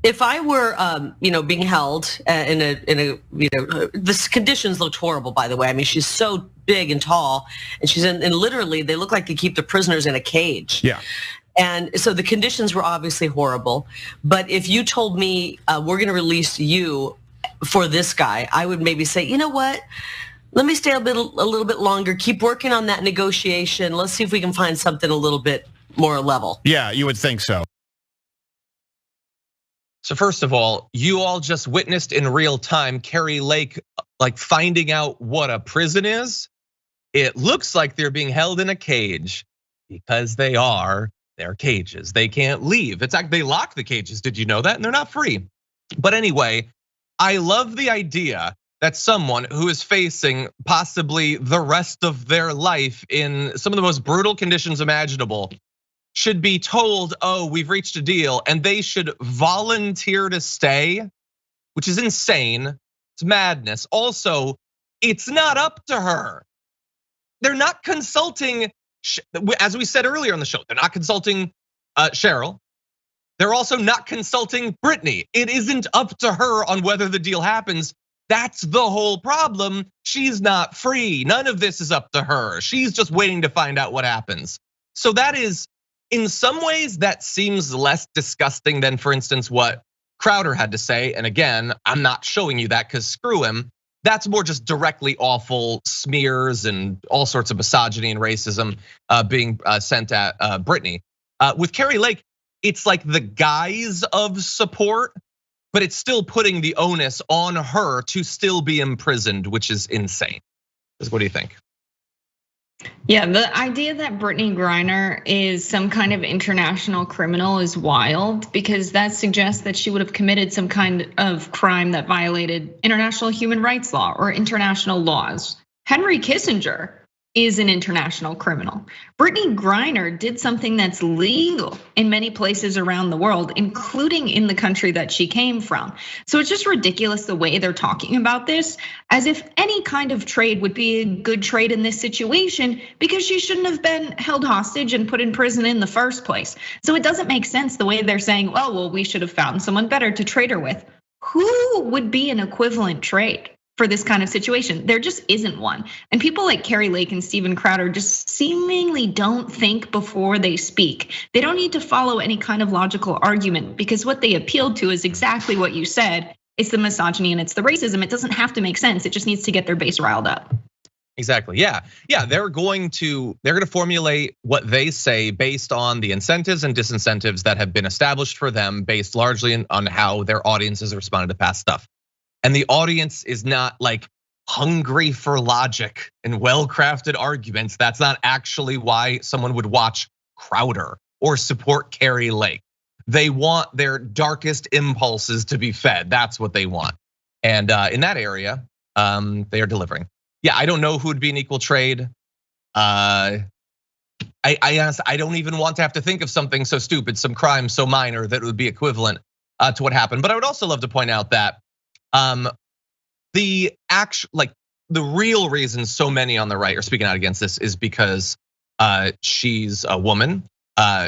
If I were, being held in a, the conditions looked horrible, by the way. I mean, she's so big and tall, and she's in literally, they look like they keep the prisoners in a cage. Yeah. And so the conditions were obviously horrible. But if you told me we're going to release you for this guy, I would maybe say, you know what? Let me stay a little bit longer. Keep working on that negotiation. Let's see if we can find something a little bit more level. Yeah, you would think so. So first of all, you all just witnessed in real time Kari Lake like finding out what a prison is. It looks like they're being held in a cage because they're cages. They can't leave. It's like they lock the cages. Did you know that? And they're not free. But anyway, I love the idea that someone who is facing possibly the rest of their life in some of the most brutal conditions imaginable should be told, oh, we've reached a deal, and they should volunteer to stay, which is insane. It's madness. Also, it's not up to her. They're not consulting, as we said earlier on the show, they're not consulting Cheryl. They're also not consulting Brittney. It isn't up to her on whether the deal happens. That's the whole problem. She's not free. None of this is up to her. She's just waiting to find out what happens. So that is, in some ways, that seems less disgusting than, for instance, what Crowder had to say. And again, I'm not showing you that because screw him. That's more just directly awful smears and all sorts of misogyny and racism being sent at Brittney. With Kari Lake, it's like the guise of support, but it's still putting the onus on her to still be imprisoned, which is insane. What do you think? Yeah, the idea that Brittney Griner is some kind of international criminal is wild, because that suggests that she would have committed some kind of crime that violated international human rights law or international laws. Henry Kissinger is an international criminal. Brittney Griner did something that's legal in many places around the world, including in the country that she came from. So it's just ridiculous the way they're talking about this, as if any kind of trade would be a good trade in this situation, because she shouldn't have been held hostage and put in prison in the first place. So it doesn't make sense the way they're saying, oh, well, we should have found someone better to trade her with. Who would be an equivalent trade for this kind of situation? There just isn't one. And people like Kari Lake and Steven Crowder just seemingly don't think before they speak. They don't need to follow any kind of logical argument, because what they appealed to is exactly what you said. It's the misogyny and it's the racism. It doesn't have to make sense. It just needs to get their base riled up. Exactly, yeah. They're going to formulate what they say based on the incentives and disincentives that have been established for them, based largely on how their audiences responded to past stuff. And the audience is not like hungry for logic and well-crafted arguments. That's not actually why someone would watch Crowder or support Kari Lake. They want their darkest impulses to be fed. That's what they want. And in that area, they are delivering. Yeah, I don't know who would be an equal trade. I honestly, I don't even want to have to think of something so stupid, some crime so minor that would be equivalent to what happened. But I would also love to point out that the real reason so many on the right are speaking out against this is because she's a woman,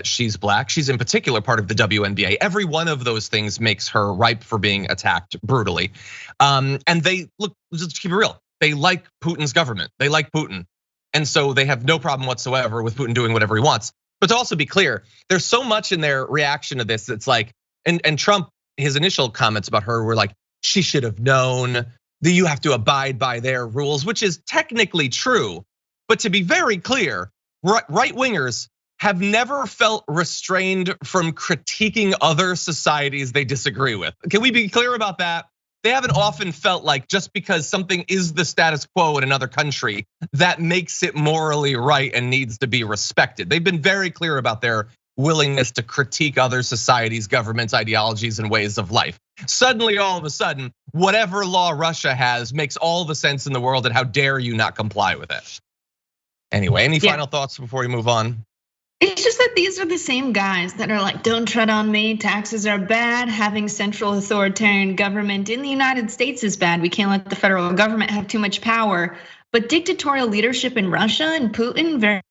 she's black, she's in particular part of the WNBA. Every one of those things makes her ripe for being attacked brutally. And they look, just keep it real, they like Putin's government, they like Putin. And so they have no problem whatsoever with Putin doing whatever he wants. But to also be clear, there's so much in their reaction to this that's like, and Trump, his initial comments about her were like, she should have known that you have to abide by their rules, which is technically true. But to be very clear, right wingers have never felt restrained from critiquing other societies they disagree with. Can we be clear about that? They haven't often felt like just because something is the status quo in another country, that makes it morally right and needs to be respected. They've been very clear about their willingness to critique other societies, governments, ideologies, and ways of life. Suddenly, all of a sudden, whatever law Russia has makes all the sense in the world, and how dare you not comply with it? Anyway, any final thoughts before we move on? It's just that these are the same guys that are like, don't tread on me, taxes are bad, having central authoritarian government in the United States is bad, we can't let the federal government have too much power. But dictatorial leadership in Russia and Putin, very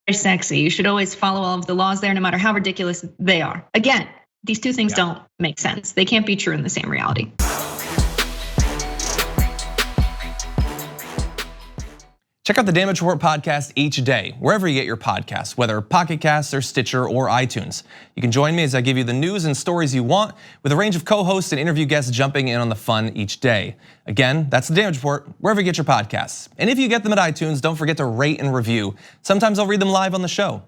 sexy. You should always follow all of the laws there, no matter how ridiculous they are. Again, These two things don't make sense. They can't be true in the same reality. Check out the Damage Report podcast each day, wherever you get your podcasts, whether Pocket Casts or Stitcher or iTunes. You can join me as I give you the news and stories you want, with a range of co-hosts and interview guests jumping in on the fun each day. Again, that's the Damage Report, wherever you get your podcasts. And if you get them at iTunes, don't forget to rate and review. Sometimes I'll read them live on the show.